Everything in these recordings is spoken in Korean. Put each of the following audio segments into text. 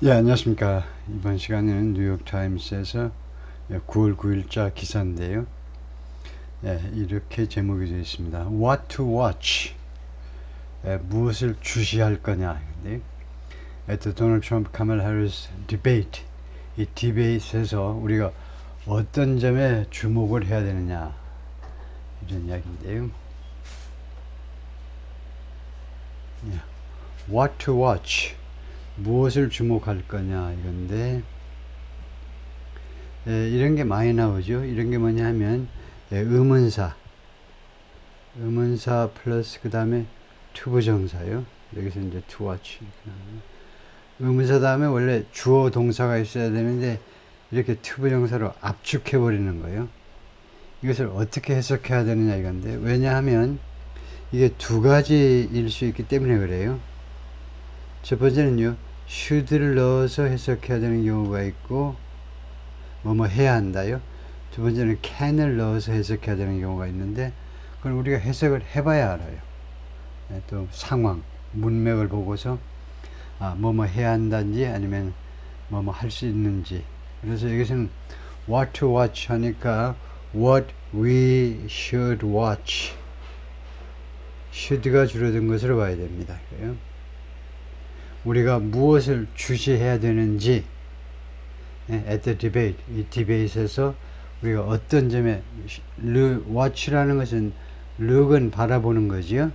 예, 안녕하십니까. 이번 시간에는 뉴욕타임스에서 9월 9일자 기사인데요. 예, 이렇게 제목이 되어 있습니다. What to watch. 무엇을 주시할 거냐. 근데 도널드 트럼프 카멀라 해리스 디베이트. 이 디베이트에서 우리가 어떤 점에 주목을 해야 되느냐. 이런 이야기인데요. 예, What to watch. 무엇을 주목할 거냐 이건데 이런 게 많이 나오죠. 이런 게 뭐냐 하면 의문사 플러스 그 다음에 투부정사요. 여기서 이제 to watch 의문사 다음에 원래 주어 동사가 있어야 되는데 이렇게 투부정사로 압축해 버리는 거예요. 이것을 어떻게 해석해야 되느냐 이건데, 왜냐하면 이게 두 가지일 수 있기 때문에 그래요. 첫 번째는요, should를 넣어서 해석해야 되는 경우가 있고 뭐뭐 해야 한다요. 두 번째는 can을 넣어서 해석해야 되는 경우가 있는데, 그건 우리가 해석을 해봐야 알아요. 또 상황, 문맥을 보고서 뭐뭐 해야 한다는지 아니면 뭐뭐 할 수 있는지. 그래서 여기서는 what to watch 하니까 what we should watch, should가 줄어든 것으로 봐야 됩니다. 그래요? 우리가 무엇을 주시해야 되는지 at the debate, 이 디베이트에서 우리가 어떤 점에 watch라는 것은 look은 바라보는 거지요.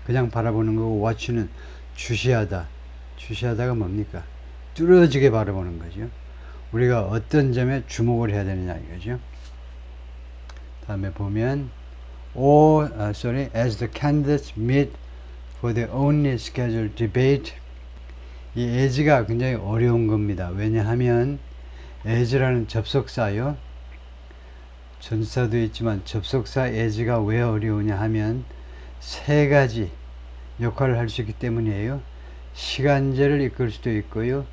그냥 바라보는 거고 watch는 주시하다. 주시하다가 뭡니까? 뚫어지게 바라보는 거죠. 우리가 어떤 점에 주목을 해야 되느냐 이거죠. 다음에 보면 as the candidates meet for the only scheduled debate. 이 as가 굉장히 어려운 겁니다. 왜냐하면 as라는 접속사요. 전사도 있지만 접속사 as가 왜 어려우냐 하면 세 가지 역할을 할 수 있기 때문이에요. 시간제를 이끌 수도 있고요,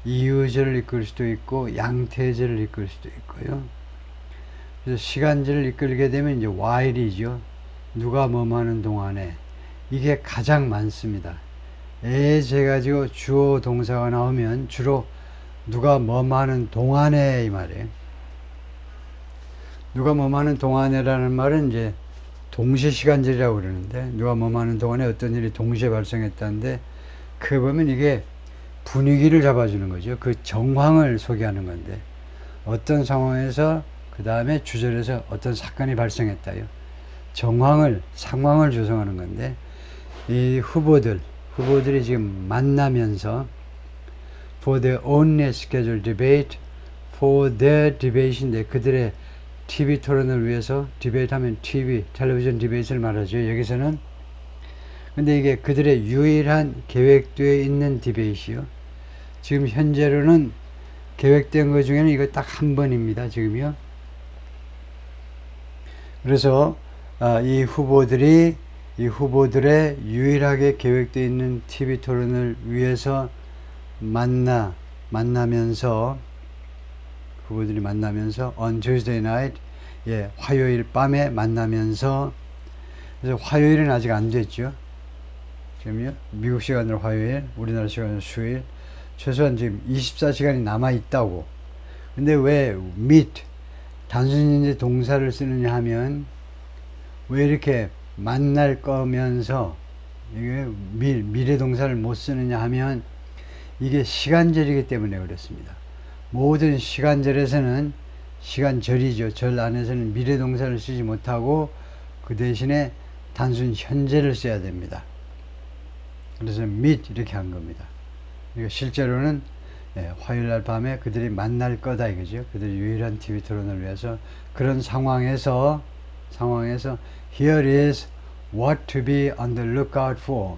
이유제를 이끌 수도 있고, 양태제를 이끌 수도 있고요. 그래서 시간제를 이끌게 되면 이제 while이죠. 누가 뭐뭐 하는 동안에. 이게 가장 많습니다. as 해가지고 주어 동사가 나오면 주로 누가 뭐뭐 하는 동안에 이 말이에요. 누가 뭐뭐 하는 동안에라는 말은 이제 동시시간제라고 그러는데, 누가 뭐뭐 하는 동안에 어떤 일이 동시에 발생했다는데, 그 보면 이게 분위기를 잡아주는 거죠. 그 정황을 소개하는 건데, 어떤 상황에서 그 다음에 주절에서 어떤 사건이 발생했다요. 상황을 조성하는 건데, 이 후보들이 지금 만나면서 for their own scheduled debate, for their debate인데 그들의 TV 토론을 위해서, 디베이트 하면 텔레비전 디베이트를 말하죠. 여기서는 근데 이게 그들의 유일한 계획되어 있는 디베이트요. 지금 현재로는 계획된 것 중에는 이거 딱 한 번입니다. 지금요. 그래서 이 후보들의 유일하게 계획되어 있는 TV 토론을 위해서 만나면서 후보들이 만나면서 on Tuesday night, 화요일 밤에 만나면서, 그래서 화요일은 아직 안 됐죠. 지금요, 미국 시간으로 화요일, 우리나라 시간으로 수요일, 최소한 지금 24시간이 남아 있다고. 근데 왜 meet 단순히 이제 동사를 쓰느냐 하면, 왜 이렇게 만날 거면서 이게 미래 동사를 못 쓰느냐 하면, 이게 시간절이기 때문에 그렇습니다. 모든 시간절에서는, 시간절이죠. 절 안에서는 미래 동사를 쓰지 못하고 그 대신에 단순 현재를 써야 됩니다. 그래서 meet 이렇게 한 겁니다. 그러니까 실제로는 화요일날 밤에 그들이 만날 거다 이거죠. 그들이 유일한 TV 토론을 위해서. 그런 상황에서 here is what to be on the lookout for.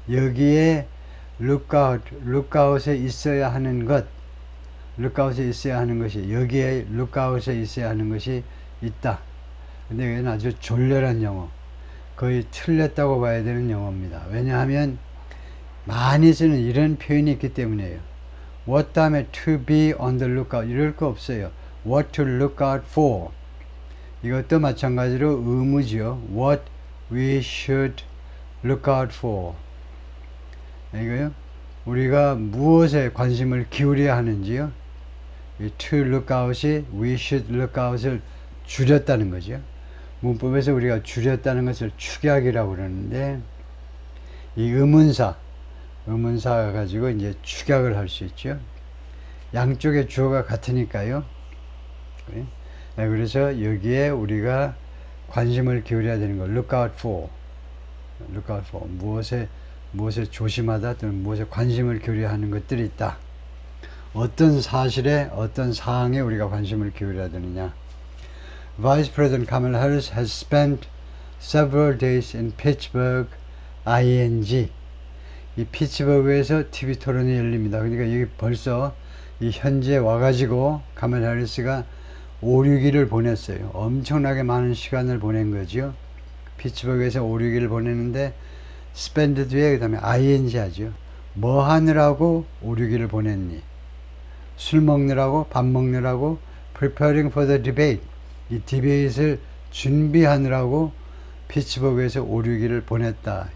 여기에 lookout에 있어야 하는 것, 여기에 lookout에 있어야 하는 것이 있다. 근데 이건 아주 졸렬한 영어, 거의 틀렸다고 봐야 되는 영어입니다. 왜냐하면 많이 쓰는 이런 표현이 있기 때문이에요. what 다음에 to be on the lookout 이럴 거 없어요. what to look out for, 이것도 마찬가지로 의무죠. what we should look out for, 이거요. 우리가 무엇에 관심을 기울여야 하는지요. 이 to look out이 we should look out을 줄였다는 거죠. 문법에서 우리가 줄였다는 것을 축약이라고 그러는데, 이 의문사 가지고 이제 축약을 할 수 있죠. 양쪽의 주어가 같으니까요. 네, 그래서 여기에 우리가 관심을 기울여야 되는 거, look out for. 무엇에 조심하다 또는 무엇에 관심을 기울여야 하는 것들이 있다. 어떤 사실에, 어떤 사항에 우리가 관심을 기울여야 되느냐. Vice President Kamala Harris has spent several days in Pittsburgh, ing. 이 피츠버그에서 TV 토론이 열립니다. 그러니까 여기 벌써 이 현지에 와가지고 카멜라 해리스가 5, 6일을 보냈어요. 엄청나게 많은 시간을 보낸 거죠. 피츠버그에서 5, 6일을 보냈는데 spend 뒤에 그 다음에 ing 하죠. 뭐 하느라고 5, 6일을 보냈니? 술 먹느라고, 밥 먹느라고, preparing for the debate. 이 디베이트를 준비하느라고 피츠버그에서 5, 6일을 보냈다.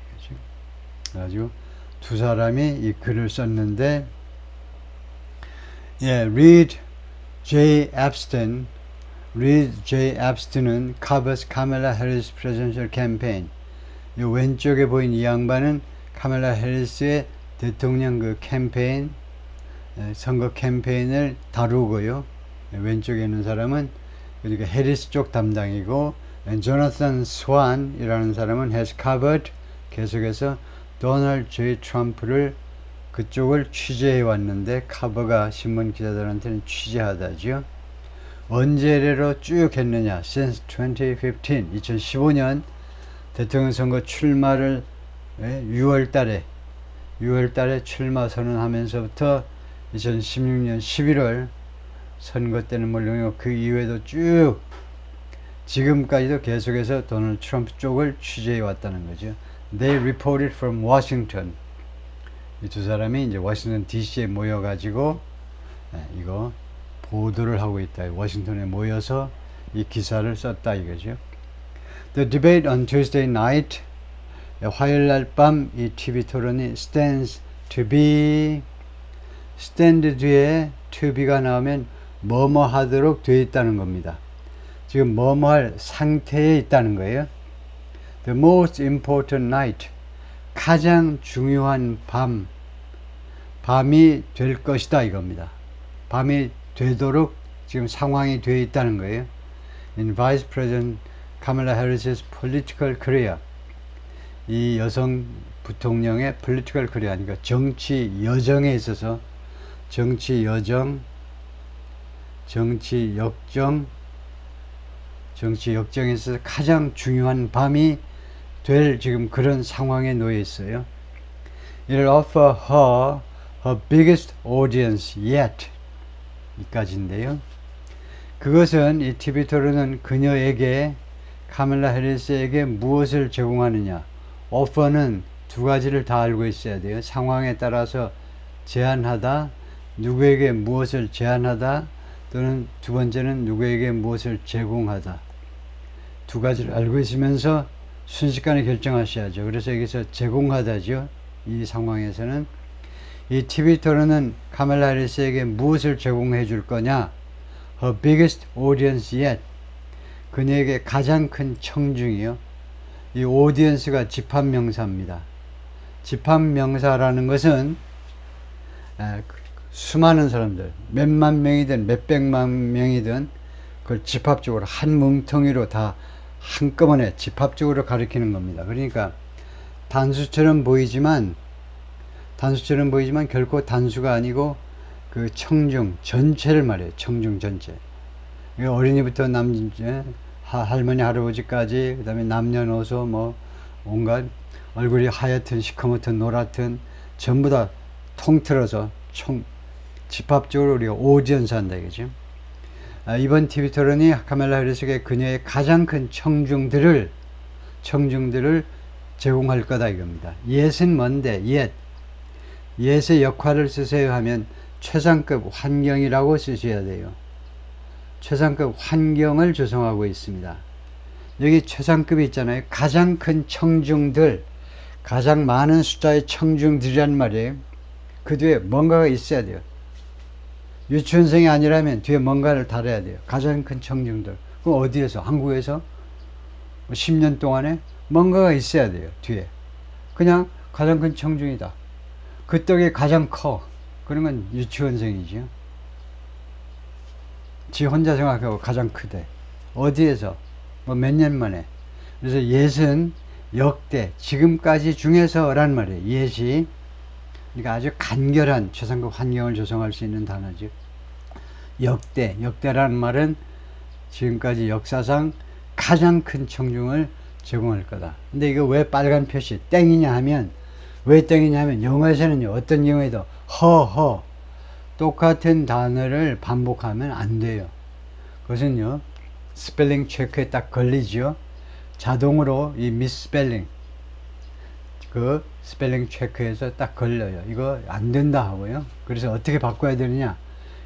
그래가지고 두 사람이 이 글을 썼는데, 예, Reed J. Epstein은 covers Kamala Harris presidential campaign. 이 왼쪽에 보인 이 양반은 카멜라 해리스의 대통령 그 캠페인, 선거 캠페인을 다루고요. 왼쪽에 있는 사람은 그러니까 해리스 쪽 담당이고, 조나산 스완이라는 사람은 has covered, 계속해서 도널드 J. 트럼프를 그쪽을 취재해 왔는데, 커버가 신문 기자들한테는 취재하다죠. 언제래로 쭉 했느냐? Since 2015년 대통령 선거 출마를 6월 달에 출마 선언하면서부터 2016년 11월 선거 때는 물론이고 그 이후에도 쭉 지금까지도 계속해서 도널드 트럼프 쪽을 취재해 왔다는 거죠. They reported from Washington. 이 두 사람이 이제 워싱턴 DC에 모여가지고 이거 보도를 하고 있다. 워싱턴에 모여서 이 기사를 썼다 이거죠. The debate on Tuesday night, 화요일 날 밤 이 TV 토론이 stands to be, stand 뒤에 to be가 나오면 뭐뭐 하도록 되어 있다는 겁니다. 지금 뭐뭐 할 상태에 있다는 거예요. The most important night, 가장 중요한 밤이 될 것이다 이겁니다. 밤이 되도록 지금 상황이 되어 있다는 거예요. In Vice President Kamala Harris's political career, 이 여성 부통령의 political career, 그러니까 정치 여정에 있어서 정치 역정에 있어서 가장 중요한 밤이 될 지금 그런 상황에 놓여 있어요. It'll offer her biggest audience yet. 이까지인데요. 그것은 이 TV 토론은 그녀에게, 카멜라 해리스에게 무엇을 제공하느냐. offer는 두 가지를 다 알고 있어야 돼요. 상황에 따라서 제안하다, 누구에게 무엇을 제안하다, 또는 두 번째는 누구에게 무엇을 제공하다. 두 가지를 알고 있으면서 순식간에 결정하셔야죠. 그래서 여기서 제공하다죠. 이 상황에서는 이 TV 토론은 카멜라 해리스에게 무엇을 제공해 줄 거냐? Her biggest audience yet. 그녀에게 가장 큰 청중이요. 이 audience가 집합명사입니다. 집합명사라는 것은 수많은 사람들, 몇만 명이든 몇백만 명이든 그걸 집합적으로 한 뭉텅이로 다 한꺼번에 집합적으로 가리키는 겁니다. 그러니까 단수처럼 보이지만 결코 단수가 아니고 그 청중 전체를 말해요. 청중 전체. 어린이부터 할머니 할아버지까지, 그 다음에 남녀노소 뭐 온갖 얼굴이 하얗든 시커멓든 노랗든 전부 다 통틀어서 집합적으로 우리가 오디언스 한다 이거죠. 이번 TV 토론이 카멜라 해리스에게 그녀의 가장 큰 청중들을 제공할 거다 이겁니다. yes은 뭔데? yes의 역할을 쓰세요 하면 최상급 환경이라고 쓰셔야 돼요. 최상급 환경을 조성하고 있습니다. 여기 최상급이 있잖아요. 가장 큰 청중들, 가장 많은 숫자의 청중들이란 말이에요. 그 뒤에 뭔가가 있어야 돼요. 유치원생이 아니라면 뒤에 뭔가를 달아야 돼요. 가장 큰 청중들. 그럼 어디에서? 한국에서 10년 동안에 뭔가가 있어야 돼요. 뒤에. 그냥 가장 큰 청중이다. 그 떡이 가장 커. 그런 건 유치원생이죠. 지 혼자 생각하고 가장 크대. 어디에서? 뭐 몇 년 만에. 그래서 옛은 역대 지금까지 중에서란 말이에요. 옛이. 그러니까 아주 간결한 최상급 환경을 조성할 수 있는 단어죠. 역대라는 말은 지금까지 역사상 가장 큰 청중을 제공할 거다. 근데 이거 왜 빨간 표시 땡이냐 하면, 왜 땡이냐 하면 영어에서는요, 어떤 경우에도 허 똑같은 단어를 반복하면 안 돼요. 그것은요, 스펠링 체크에 딱 걸리죠. 자동으로 이 미스펠링, 그 스펠링 체크에서 딱 걸려요. 이거 안 된다 하고요. 그래서 어떻게 바꿔야 되느냐,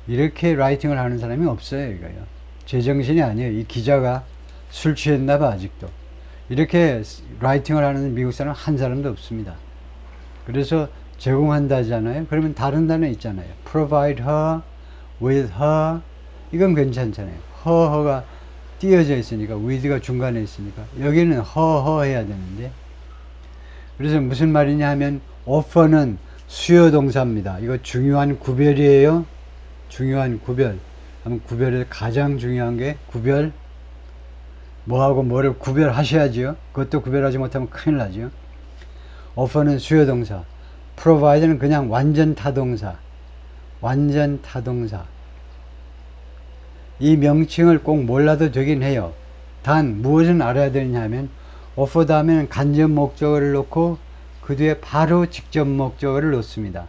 이렇게 라이팅을 하는 사람이 없어요. 이거요, 제정신이 아니에요. 이 기자가 술 취했나 봐. 아직도 이렇게 라이팅을 하는 미국 사람 한 사람도 없습니다. 그래서 제공한다잖아요. 그러면 다른 단어 있잖아요. provide her, with her. 이건 괜찮잖아요. her가 띄어져 있으니까, with가 중간에 있으니까 여기는 her 해야 되는데, 그래서 무슨 말이냐 하면 offer는 수요 동사입니다. 이거 중요한 구별이에요. 중요한 구별. 한번 구별을, 가장 중요한 게 구별. 뭐하고 뭐를 구별하셔야지요. 그것도 구별하지 못하면 큰일 나죠. offer는 수요 동사, provide는 그냥 완전 타동사. 완전 타동사. 이 명칭을 꼭 몰라도 되긴 해요. 단 무엇은 알아야 되느냐 하면, offer 다음에는 간접 목적어를 놓고 그 뒤에 바로 직접 목적어를 놓습니다.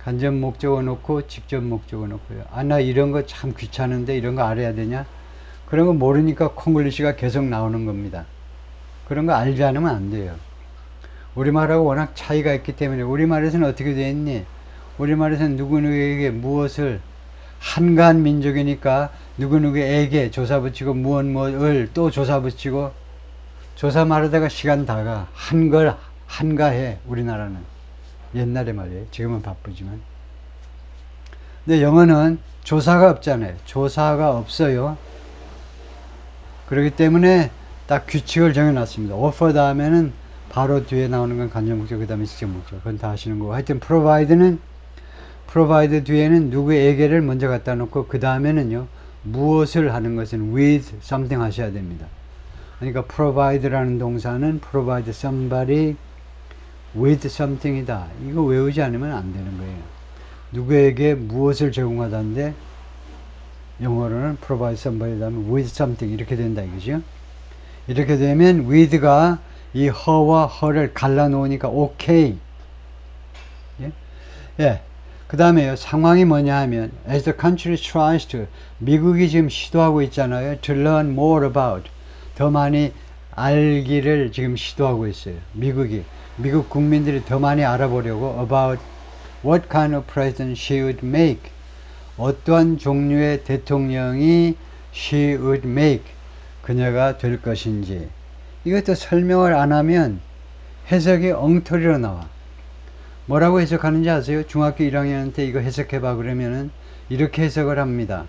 간접 목적어 놓고 직접 목적어 놓고요. 아, 나 이런 거 참 귀찮은데 이런 거 알아야 되냐? 그런 거 모르니까 콩글리시가 계속 나오는 겁니다. 그런 거 알지 않으면 안 돼요. 우리말하고 워낙 차이가 있기 때문에. 우리말에서는 어떻게 되어 있니? 우리말에서는 누구누구에게 무엇을, 한가한 민족이니까 누구누구에게 조사 붙이고 무엇을 또 조사 붙이고, 조사 말하다가 시간 다가. 한걸 한가해. 우리나라는 옛날에 말이에요. 지금은 바쁘지만. 근데 영어는 조사가 없잖아요. 조사가 없어요. 그렇기 때문에 딱 규칙을 정해놨습니다. offer 다음에는 바로 뒤에 나오는 건 간접 목적, 그 다음에 직접 목적. 그건 다 아시는 거고. 하여튼 provide는, provide 뒤에는 누구에게를 먼저 갖다 놓고 그 다음에는요, 무엇을 하는 것은 with something 하셔야 됩니다. 그러니까 provide라는 동사는 provide somebody with something이다. 이거 외우지 않으면 안 되는 거예요. 누구에게 무엇을 제공하다는데, 영어로는 provide somebody 다음에 with something 이렇게 된다 이거죠. 이렇게 되면 with가 이 her와 her를 갈라 놓으니까 오케이. 예? 예. 그 다음에요, 상황이 뭐냐 하면, as the country tries to, 미국이 지금 시도하고 있잖아요. to learn more about, 더 많이 알기를 지금 시도하고 있어요. 미국 국민들이 더 많이 알아보려고 about what kind of president she would make, 어떠한 종류의 대통령이 she would make, 그녀가 될 것인지. 이것도 설명을 안 하면 해석이 엉터리로 나와. 뭐라고 해석하는지 아세요? 중학교 1학년한테 이거 해석해봐 그러면은 이렇게 해석을 합니다.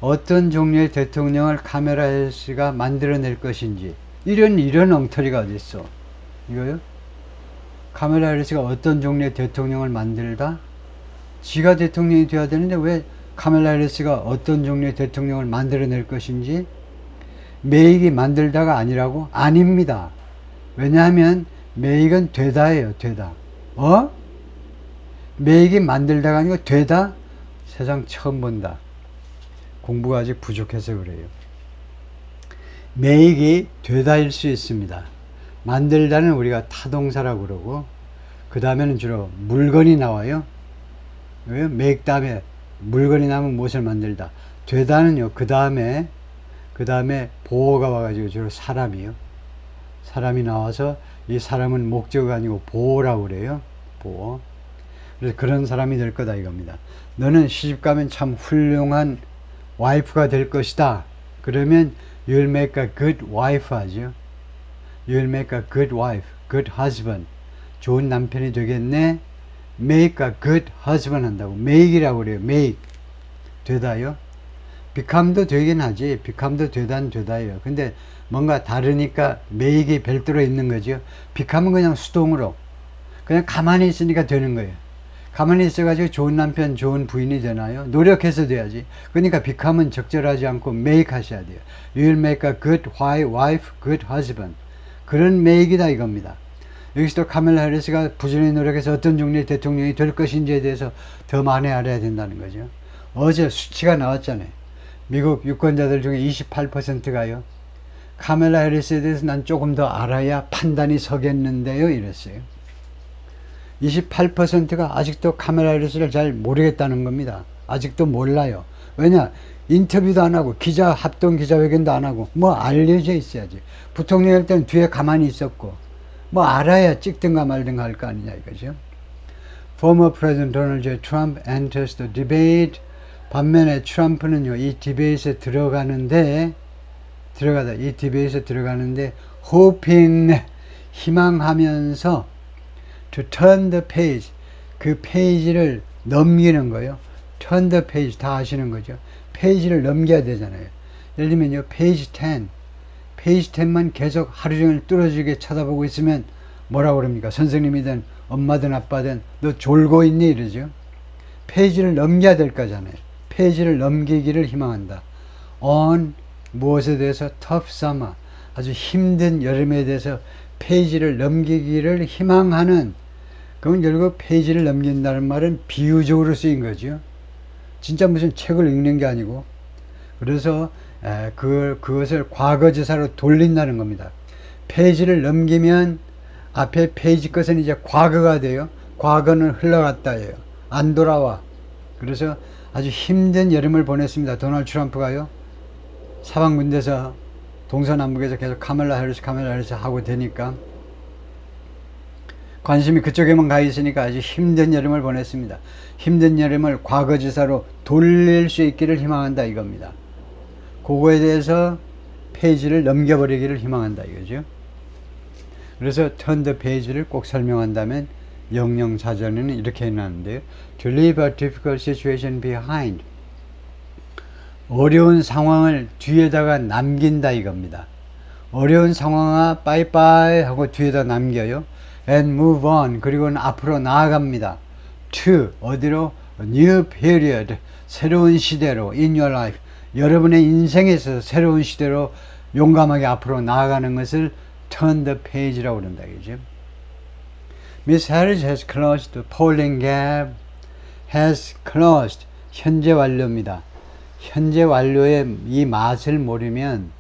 어떤 종류의 대통령을 카멜라 해리스가 만들어낼 것인지. 이런 엉터리가 어딨어. 이거요? 카멜라 해리스가 어떤 종류의 대통령을 만들다? 지가 대통령이 되어야 되는데 왜 카멜라 해리스가 어떤 종류의 대통령을 만들어낼 것인지? 메이기 만들다가 아니라고? 아닙니다. 왜냐하면 메이크는 되다예요. 되다. 메이크 만들다가 아니고 되다? 세상 처음 본다. 공부가 아직 부족해서 그래요. 메이크 되다일 수 있습니다. 만들다는 우리가 타동사라고 그러고, 그 다음에는 주로 물건이 나와요. 왜요? make 다음에 물건이 나오면 무엇을 만들다. 되다는요, 그 다음에 보어가 와가지고 주로 사람이요. 사람이 나와서 이 사람은 목적어가 아니고 보어라고 그래요. 보어. 그래서 그런 사람이 될 거다 이겁니다. 너는 시집가면 참 훌륭한 와이프가 될 것이다. 그러면 you'll make a good wife 하죠. You'll make a good wife, good husband. 좋은 남편이 되겠네. make a good husband 한다고. make이라고 그래요. make. 되다요. become도 되긴 하지. become도 되다는 되다예요. 근데 뭔가 다르니까 make이 별도로 있는 거죠. become은 그냥 수동으로. 그냥 가만히 있으니까 되는 거예요. 가만히 있어가지고 좋은 남편, 좋은 부인이 되나요? 노력해서 돼야지. 그러니까 become은 적절하지 않고 make 하셔야 돼요. You'll make a good wife, good husband. 그런 make이다 이겁니다. 여기서도 카멜라 해리스가 부지런히 노력해서 어떤 종류의 대통령이 될 것인지에 대해서 더 많이 알아야 된다는 거죠. 어제 수치가 나왔잖아요. 미국 유권자들 중에 28%가요. 카멜라 해리스에 대해서 난 조금 더 알아야 판단이 서겠는데요. 이랬어요. 28%가 아직도 카멜라 해리스를 잘 모르겠다는 겁니다. 아직도 몰라요. 왜냐? 인터뷰도 안 하고 합동 기자회견도 안 하고 뭐 알려져 있어야지. 부통령 할 때는 뒤에 가만히 있었고 뭐 알아야 찍든가 말든가 할 거 아니냐 이거죠. Former President Donald J. Trump enters the debate. 반면에 트럼프는요, 이 디베이트에 들어가는데 hoping, 희망하면서 to turn the page, 그 페이지를 넘기는 거예요. turn the page 다 아시는 거죠. 페이지를 넘겨야 되잖아요. 예를 들면요, 페이지 10, 페이지 10만 계속 하루 종일 뚫어지게 쳐다보고 있으면 뭐라고 그럽니까? 선생님이든 엄마든 아빠든 너 졸고 있니? 이러죠. 페이지를 넘겨야 될 거잖아요. 페이지를 넘기기를 희망한다. on 무엇에 대해서 tough summer, 아주 힘든 여름에 대해서 페이지를 넘기기를 희망하는, 그건 결국 페이지를 넘긴다는 말은 비유적으로 쓰인 거죠. 진짜 무슨 책을 읽는 게 아니고. 그래서 그것을 과거지사로 돌린다는 겁니다. 페이지를 넘기면 앞에 페이지 것은 이제 과거가 돼요. 과거는 흘러갔다예요. 안 돌아와. 그래서 아주 힘든 여름을 보냈습니다. 도널드 트럼프가요. 사방군데서 동서남북에서 계속 카멜라 해리스 하고 되니까 관심이 그쪽에만 가 있으니까 아주 힘든 여름을 보냈습니다. 힘든 여름을 과거지사로 돌릴 수 있기를 희망한다 이겁니다. 그거에 대해서 페이지를 넘겨버리기를 희망한다 이거죠. 그래서 turn the page를 꼭 설명한다면 영영사전에는 이렇게 해놨는데요. To leave a difficult situation behind. 어려운 상황을 뒤에다가 남긴다 이겁니다. 어려운 상황아 빠이빠이 하고 뒤에다 남겨요. And move on. 그리고는 앞으로 나아갑니다. To 어디로? A new period. 새로운 시대로. In your life. 여러분의 인생에 있어서 새로운 시대로 용감하게 앞으로 나아가는 것을 turn the page라고 그런다 그죠? Miss Harris has closed the polling gap. has closed. 현재 완료입니다. 현재 완료의 이 맛을 모르면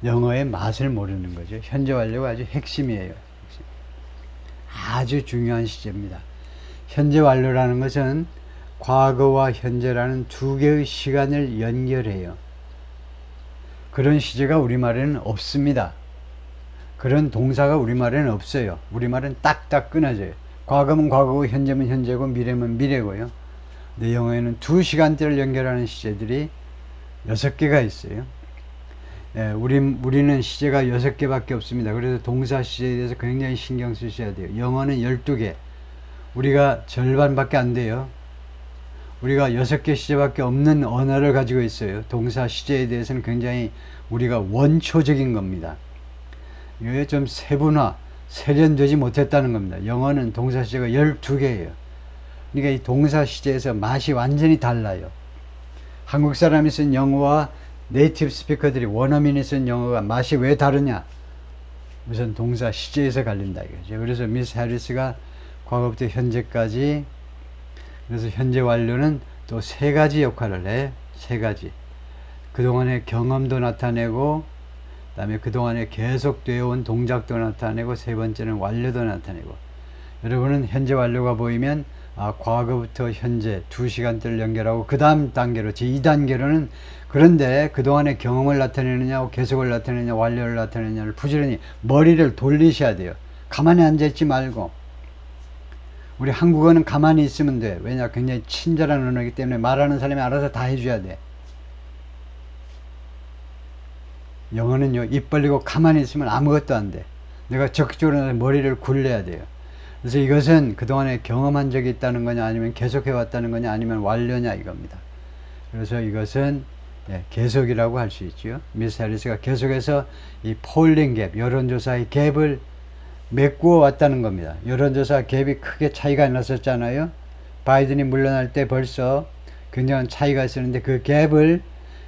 영어의 맛을 모르는 거죠. 현재 완료가 아주 핵심이에요. 아주 중요한 시제입니다. 현재 완료라는 것은 과거와 현재라는 두 개의 시간을 연결해요. 그런 시제가 우리말에는 없습니다. 그런 동사가 우리말에는 없어요. 우리말은 딱딱 끊어져요. 과거면 과거고 현재면 현재고 미래면 미래고요. 근데 영어에는 두 시간대를 연결하는 시제들이 6개가 있어요. 우리는 시제가 6개밖에 없습니다. 그래서 동사 시제에 대해서 굉장히 신경 쓰셔야 돼요. 영어는 12개. 우리가 절반밖에 안 돼요. 우리가 6개 시제밖에 없는 언어를 가지고 있어요. 동사 시제에 대해서는 굉장히 우리가 원초적인 겁니다. 이게 좀 세련되지 못했다는 겁니다. 영어는 동사 시제가 12개예요. 그러니까 이 동사 시제에서 맛이 완전히 달라요. 한국 사람이 쓴 영어와 네이티브 스피커들이 원어민이 쓴 영어가 맛이 왜 다르냐? 우선 동사 시제에서 갈린다 이거죠. 그래서 미스 해리스가 과거부터 현재까지, 그래서 현재 완료는 또 3가지 역할을 해. 3가지. 그동안의 경험도 나타내고, 그 다음에 그동안에 계속되어 온 동작도 나타내고, 3번째는 완료도 나타내고. 여러분은 현재 완료가 보이면 과거부터 현재 2시간대를 연결하고 그 다음 단계로 제2단계로는 그런데 그동안의 경험을 나타내느냐 계속을 나타내느냐 완료를 나타내느냐를 부지런히 머리를 돌리셔야 돼요. 가만히 앉아있지 말고. 우리 한국어는 가만히 있으면 돼. 왜냐? 굉장히 친절한 언어이기 때문에 말하는 사람이 알아서 다 해줘야 돼. 영어는요, 입 벌리고 가만히 있으면 아무것도 안 돼. 내가 적극적으로 머리를 굴려야 돼요. 그래서 이것은 그동안에 경험한 적이 있다는 거냐, 아니면 계속해 왔다는 거냐, 아니면 완료냐 이겁니다. 그래서 이것은 계속이라고 할 수 있죠. 미스 해리스가 계속해서 이 폴링 갭, 여론조사의 갭을 메꾸어 왔다는 겁니다. 여론조사 갭이 크게 차이가 났었잖아요. 바이든이 물러날 때 벌써 굉장한 차이가 있었는데 그 갭을,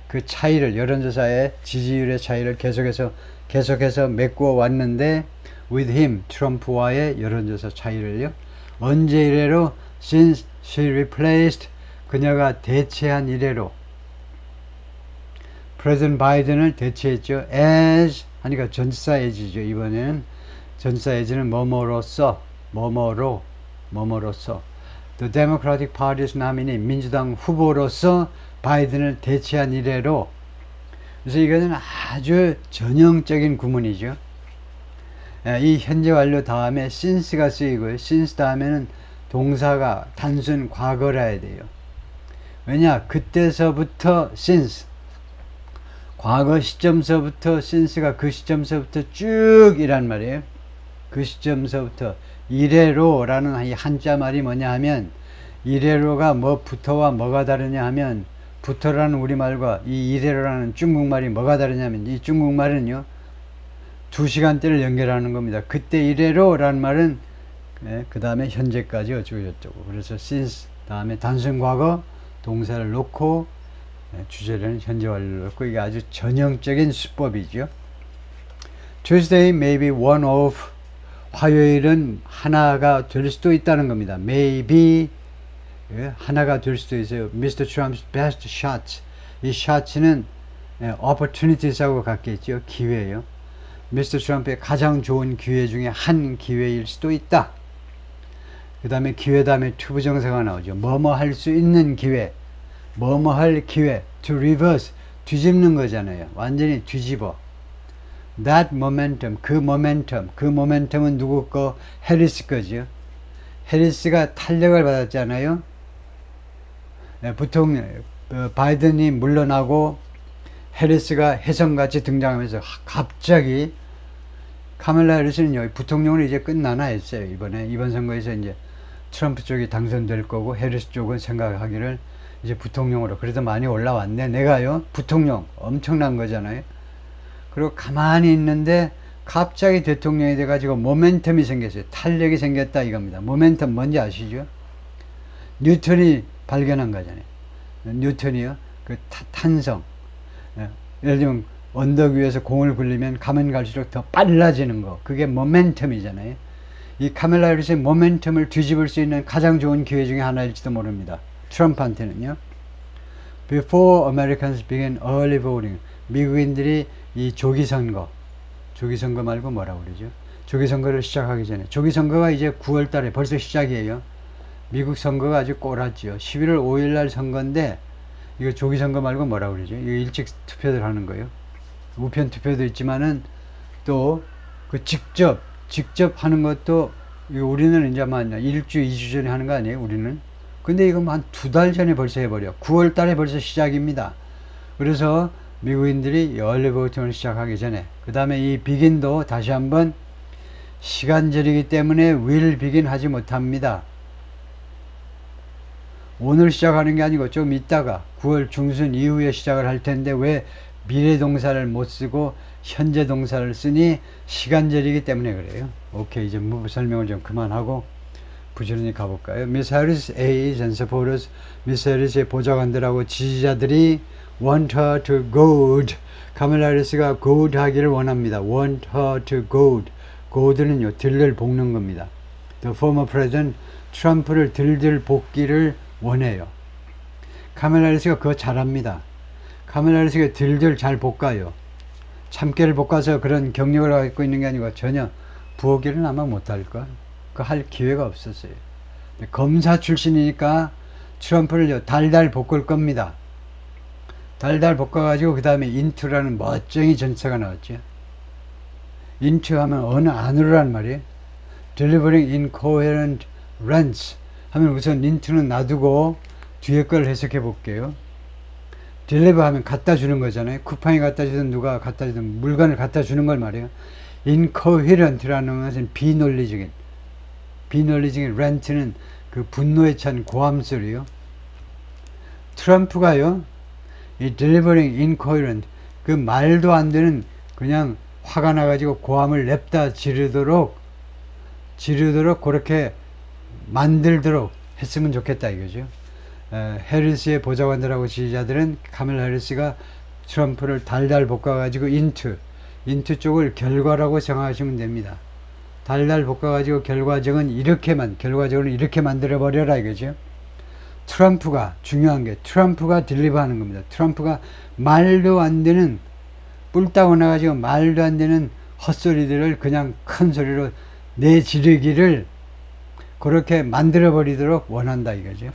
그 차이를, 여론조사의 지지율의 차이를 계속해서 메꾸어 왔는데 with him, 트럼프와의 여론조사 차이를요. 언제 이래로? since she replaced, 그녀가 대체한 이래로 프레sident 바이든을 대체했죠. as 하니까 전치사 as죠. 이번에는 전치사 as는 뭐뭐로서, 뭐뭐로서 The Democratic Party's nominee, 민주당 후보로서 바이든을 대체한 이래로. 그래서 이거는 아주 전형적인 구문이죠. 이 현재 완료 다음에 since가 쓰이고요. since 다음에는 동사가 단순 과거라 해야 돼요. 왜냐? 그때서부터 since, 과거 시점서부터 since가 그 시점서부터 쭉 이란 말이에요. 그 시점서부터 이래로 라는 이 한자 말이 뭐냐 하면, 이래로가 뭐부터와 뭐가 다르냐 하면, 부터라는 우리말과 이 이래로라는 중국말이 뭐가 다르냐면, 이 중국말은요 2시간대를 연결하는 겁니다. 그때 이래로 라는 말은 그 다음에 현재까지 어쩌고저쩌고. 그래서 since 다음에 단순 과거 동사를 놓고 주제를 현재 완료를 놓고, 이게 아주 전형적인 수법이죠. Tuesday may be one of, 화요일은 하나가 될 수도 있다는 겁니다. maybe 하나가 될 수도 있어요. Mr. Trump's best shot, 이 shot는 opportunities하고 같겠죠. 기회예요. 미스터 트럼프의 가장 좋은 기회 중에 한 기회일 수도 있다. 그 다음에 기회 다음에 투부정사가 나오죠. 뭐뭐 할 수 있는 기회, 뭐뭐 할 기회. to reverse, 뒤집는 거잖아요. 완전히 뒤집어. that momentum, 그 모멘텀은 누구 거? 해리스 거죠. 해리스가 탄력을 받았잖아요. 부통령 바이든이 물러나고 해리스가 혜성같이 등장하면서 갑자기 카멜라 해리스는요, 부통령으로 이제 끝나나 했어요. 이번 선거에서 이제 트럼프 쪽이 당선될 거고, 해리스 쪽은 생각하기를 이제 부통령으로, 그래도 많이 올라왔네. 내가요, 부통령, 엄청난 거잖아요. 그리고 가만히 있는데 갑자기 대통령이 돼가지고 모멘텀이 생겼어요. 탄력이 생겼다 이겁니다. 모멘텀 뭔지 아시죠? 뉴턴이 발견한 거잖아요. 뉴턴이요, 그 탄성. 예를 들면 언덕 위에서 공을 굴리면 가면 갈수록 더 빨라지는 거, 그게 모멘텀이잖아요. 이 카멜라 해리스의 모멘텀을 뒤집을 수 있는 가장 좋은 기회 중에 하나일지도 모릅니다. 트럼프한테는요. Before Americans begin early voting, 미국인들이 이 조기선거 말고 뭐라고 그러죠? 조기선거를 시작하기 전에, 조기선거가 이제 9월 달에 벌써 시작이에요. 미국 선거가 아주 꼬랐죠. 11월 5일 날 선거인데, 이거 조기선거 말고 뭐라고 그러죠? 이거 일찍 투표들 하는 거예요. 우편 투표도 있지만은 또 그 직접 하는 것도, 이거 우리는 이제 한 1주, 2주 전에 하는 거 아니에요, 우리는? 근데 이거 한 2달 전에 벌써 해버려. 9월 달에 벌써 시작입니다. 그래서 미국인들이 얼리 보팅을 시작하기 전에, 그 다음에 이 비긴도 다시 한번 시간절이기 때문에 will begin 하지 못합니다. 오늘 시작하는 게 아니고 좀 이따가 9월 중순 이후에 시작을 할 텐데, 왜 미래 동사를 못 쓰고 현재 동사를 쓰니? 시간절이기 때문에 그래요. 오케이, 이제 설명을 좀 그만하고 부지런히 가볼까요? Miss Harris aides and supporters, 미스 해리스의 보좌관들하고 지지자들이 want her to goad, 카멜라 해리스가 goad 하기를 원합니다. want her to goad, goad는요 들들 볶는 겁니다. The former president, 트럼프를 들들 볶기를 원해요. 카멜라 해리스가 그거 잘합니다. 카멜라 해리스가 들들 잘 볶아요. 참깨를 볶아서 그런 경력을 갖고 있는 게 아니고 전혀 부엌일은 아마 못할걸. 그 할 기회가 없었어요. 검사 출신이니까 트럼프를 달달 볶을 겁니다. 달달 볶아가지고 그 다음에 인투라는 멋쟁이 전체가 나왔죠. 인투 하면 어느 안으로란 말이에요. delivering incoherent rants 하면 우선 인투는 놔두고 뒤에 걸 해석해 볼게요. deliver 하면 갖다 주는 거잖아요. 쿠팡이 갖다 주든 누가 갖다 주든 물건을 갖다 주는 걸 말이에요. incoherent라는 것은 비논리적인, 비널리징 렌트는 그 분노에 찬 고함 소리요. 트럼프가요, 이 delivering incoherent, 그 말도 안 되는 그냥 화가 나가지고 고함을 냅다 지르도록 그렇게 만들도록 했으면 좋겠다 이거죠. 해리스의 보좌관들하고 지지자들은 카멜라 해리스가 트럼프를 달달 볶아가지고 인투 쪽을 결과라고 생각하시면 됩니다. 달달 볶아가지고 결과적은 이렇게 만들어 버려라 이거죠. 트럼프가 중요한 게 트럼프가 딜리버하는 겁니다. 트럼프가 말도 안 되는 뿔따고 나가지고 말도 안 되는 헛소리들을 그냥 큰 소리로 내지르기를 그렇게 만들어 버리도록 원한다 이거죠.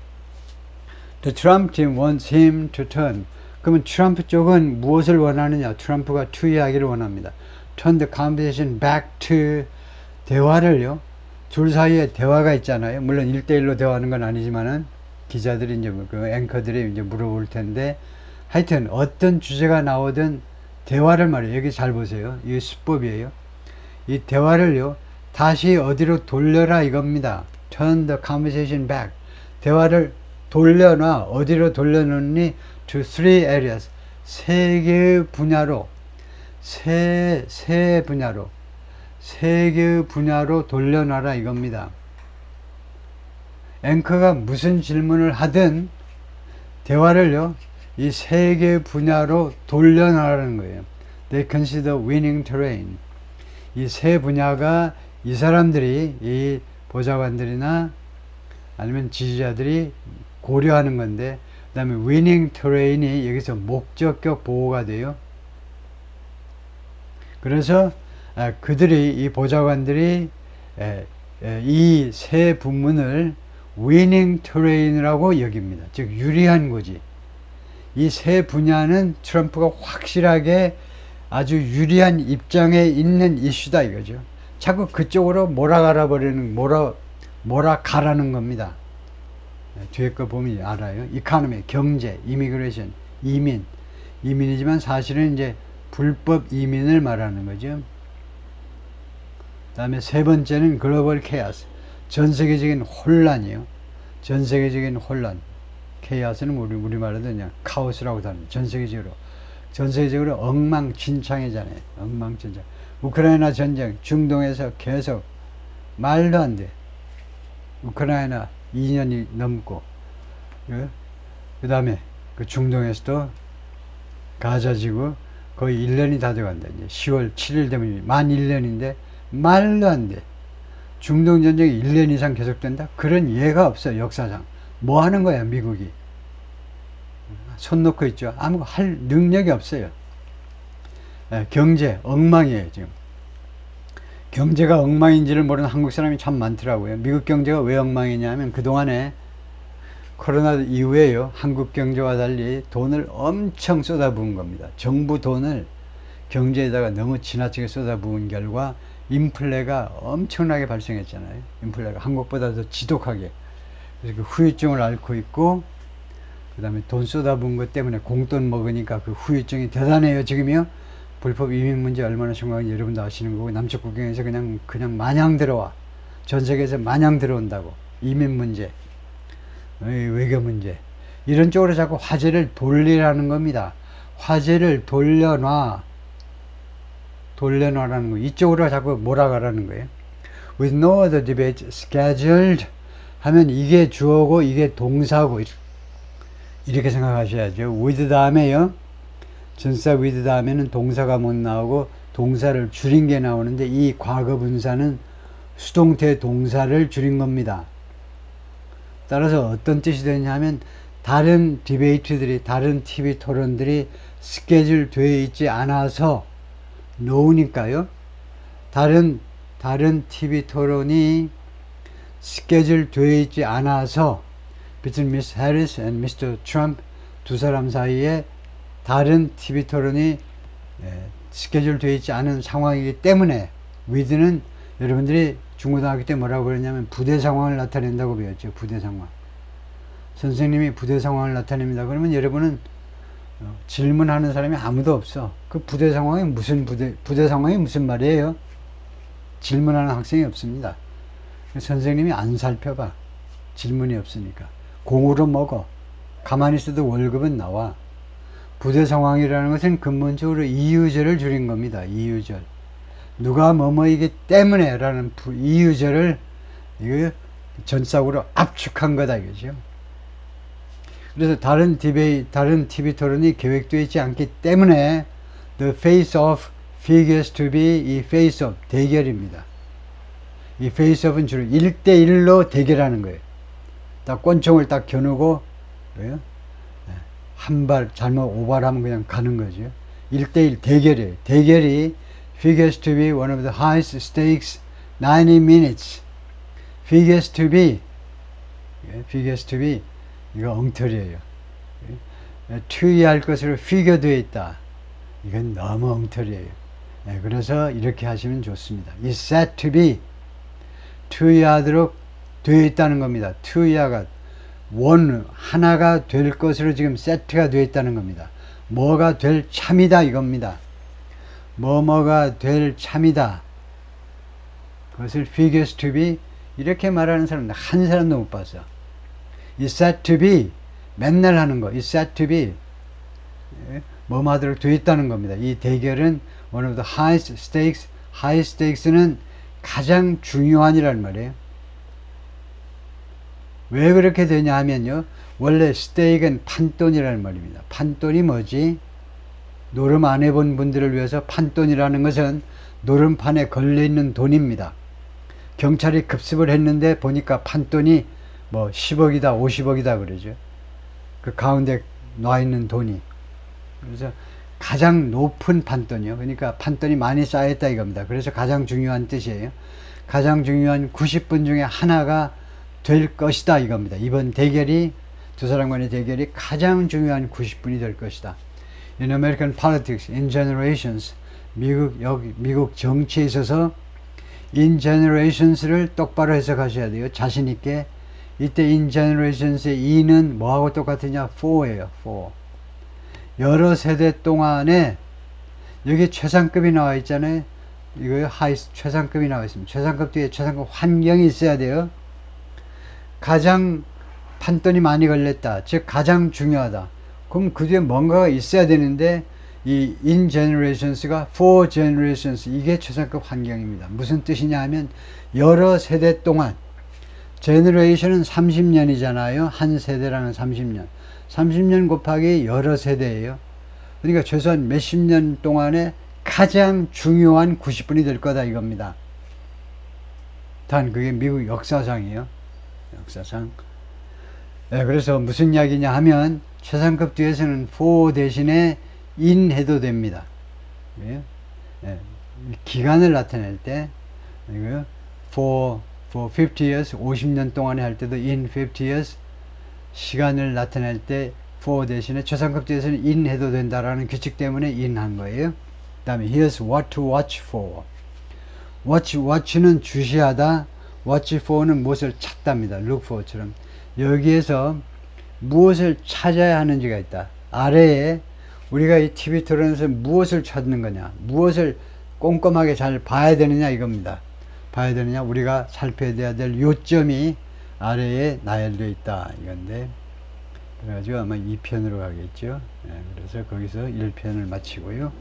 The Trump team wants him to turn. 그러면 트럼프 쪽은 무엇을 원하느냐? 트럼프가 투의하기를 원합니다. Turn the conversation back to, 대화를요. 둘 사이에 대화가 있잖아요. 물론 1대1로 대화하는 건 아니지만은 기자들이 이제 그 앵커들이 이제 물어볼 텐데, 하여튼 어떤 주제가 나오든 대화를 말이에요. 여기 잘 보세요. 이게 수법이에요. 이 대화를요, 다시 어디로 돌려라 이겁니다. Turn the conversation back. 대화를 돌려놔. 어디로 돌려놓니? To three areas. 세 개의 분야로, 세 개의 분야로 돌려놔라 이겁니다. 앵커가 무슨 질문을 하든 대화를요, 이 세 개의 분야로 돌려놔라는 거예요. They consider winning terrain. 이 세 분야가 이 사람들이, 이 보좌관들이나 아니면 지지자들이 고려하는 건데, 그 다음에 winning terrain이 여기서 목적격 보호가 돼요. 그래서 그들이, 이 보좌관들이 이 세 부문을 winning terrain이라고 여깁니다. 즉 유리한 고지. 이 세 분야는 트럼프가 확실하게 아주 유리한 입장에 있는 이슈다 이거죠. 자꾸 그쪽으로 몰아가라는 겁니다. 뒤에 거 보면 알아요. 이카노미, 경제, 이미그레이션, 이민이지만 사실은 이제 불법 이민을 말하는 거죠. 그 다음에 세 번째는 글로벌 케이오스, 전 세계적인 혼란이요. 전 세계적인 혼란. 케이오스는 우리말로 그냥 카오스라고 하는, 전 세계적으로 엉망진창이잖아요. 엉망진창. 우크라이나 전쟁, 중동에서 계속 말도 안 돼. 우크라이나 2년이 넘고, 그 다음에 그 중동에서도 가자지구 거의 1년이 다 돼간다. 이제 10월 7일 되면 만 1년인데 말도 안 돼. 중동 전쟁이 1년 이상 계속된다? 그런 예가 없어요, 역사상. 뭐 하는 거야, 미국이? 손 놓고 있죠. 아무 할 능력이 없어요. 경제 엉망이에요, 지금. 경제가 엉망인지를 모르는 한국 사람이 참 많더라고요. 미국 경제가 왜 엉망이냐면 그동안에 코로나 이후에요, 한국 경제와 달리 돈을 엄청 쏟아부은 겁니다. 정부 돈을 경제에다가 너무 지나치게 쏟아부은 결과 인플레가 엄청나게 발생했잖아요. 인플레가 한국보다 더 지독하게. 그래서 그 후유증을 앓고 있고, 그 다음에 돈 쏟아부은 것 때문에 공돈 먹으니까 그 후유증이 대단해요, 지금이요. 불법 이민 문제 얼마나 심각한지 여러분도 아시는 거고, 남쪽 국경에서 그냥 마냥 들어와. 전 세계에서 마냥 들어온다고. 이민 문제, 외교 문제. 이런 쪽으로 자꾸 화제를 돌리라는 겁니다. 화제를 돌려놔라는 거. 이쪽으로 자꾸 몰아가라는 거예요. With no other debate scheduled 하면 이게 주어고 이게 동사고, 이렇게 생각하셔야죠. with 다음에요, 전사 with 다음에는 동사가 못 나오고 동사를 줄인 게 나오는데, 이 과거 분사는 수동태 동사를 줄인 겁니다. 따라서 어떤 뜻이 되냐면, 다른 디베이트들이, 다른 TV 토론들이 스케줄 되어 있지 않아서 놓으니까요. 다른 TV 토론이 스케줄 되어 있지 않아서 between Miss Harris and Mr. Trump, 두 사람 사이에 다른 TV 토론이 스케줄 되어 있지 않은 상황이기 때문에, with는 여러분들이 중고등학교 때 뭐라고 그랬냐면 부대 상황을 나타낸다고 배웠죠. 부대 상황. 선생님이 부대 상황을 나타냅니다. 그러면 여러분은 질문하는 사람이 아무도 없어. 그 부대 상황이 무슨 부대 상황이 무슨 말이에요? 질문하는 학생이 없습니다. 선생님이 안 살펴봐. 질문이 없으니까. 공으로 먹어. 가만히 있어도 월급은 나와. 부대 상황이라는 것은 근본적으로 이유절을 줄인 겁니다. 이유절. 누가 뭐뭐이기 때문에 라는 이유절을 이거 전sak으로 압축한 거다 이거죠. 그래서 다른 TV 토론이 계획되어 있지 않기 때문에 the face off figures to be 이 face off 대결입니다. 이 face off은 주로 1대1로 대결하는 거예요. 딱 권총을 딱 겨누고 한 발 잘못 오발하면 그냥 가는 거죠. 1대1 대결이에요. 대결이 figures to be one of the highest stakes 90 minutes. figures to be 이거 엉터리예요. 투이할 것으로 figure되어 있다. 이건 너무 엉터리예요. 그래서 이렇게 하시면 좋습니다. is set to be 투이하도록 되어 있다는 겁니다. 투이하가 하나가 될 것으로 지금 세트가 되어 있다는 겁니다. 뭐가 될 참이다 이겁니다. 뭐가 될 참이다. 그것을 figures to be 이렇게 말하는 사람은 한 사람도 못 봤어. is set to be 맨날 하는 거. is set to be 뭐뭐 하도록 되어 있다는 겁니다. 이 대결은 one of the highest stakes. high stakes는 가장 중요한이라는 말이에요. 왜 그렇게 되냐 하면요. 원래 스테이크는 판돈이라는 말입니다. 판돈이 뭐지? 노름 안 해본 분들을 위해서 판돈이라는 것은 노름판에 걸려있는 돈입니다. 경찰이 급습을 했는데 보니까 판돈이 뭐 10억이다 50억이다 그러죠. 그 가운데 놔있는 돈이. 그래서 가장 높은 판돈이요. 그러니까 판돈이 많이 쌓였다 이겁니다. 그래서 가장 중요한 뜻이에요. 가장 중요한 90분 중에 하나가 될 것이다 이겁니다. 이번 대결이 두 사람 간의 대결이 가장 중요한 90분이 될 것이다. In American politics, in generations, 미국 정치에 있어서 in generations를 똑바로 해석하셔야 돼요. 자신 있게. 이때 in generations의 in은 뭐하고 똑같으냐? for예요. for. 여러 세대 동안에 여기 최상급이 나와 있잖아요. 이거 최상급이 나와 있습니다. 최상급 뒤에 최상급 환경이 있어야 돼요. 가장 판돈이 많이 걸렸다. 즉 가장 중요하다. 그럼 그 뒤에 뭔가가 있어야 되는데 이 in generations가 for generations 이게 최상급 환경입니다. 무슨 뜻이냐 하면 여러 세대 동안 generation은 30년이잖아요. 한 세대라는 30년. 30년 곱하기 여러 세대예요. 그러니까 최소한 몇십 년 동안에 가장 중요한 90분이 될 거다 이겁니다. 단 그게 미국 역사상이에요. 역사상. 그래서 무슨 이야기냐 하면 최상급 뒤에서는 for 대신에 in 해도 됩니다. 기간을 나타낼 때 for 50 years 50년 동안에 할 때도 in 50 years 시간을 나타낼 때 for 대신에 최상급 뒤에서는 in 해도 된다라는 규칙 때문에 in 한 거예요. 그 다음에 here's what to watch for. watch는 주시하다. watch for는 무엇을 찾답니다. look for처럼. 여기에서 무엇을 찾아야 하는지가 있다. 아래에 우리가 이 TV 토론에서 무엇을 찾는 거냐, 무엇을 꼼꼼하게 잘 봐야 되느냐 이겁니다. 봐야 되느냐, 우리가 살펴야 될 요점이 아래에 나열되어 있다 이건데, 그래가지고 아마 2편으로 가겠죠. 그래서 거기서 1편을 마치고요.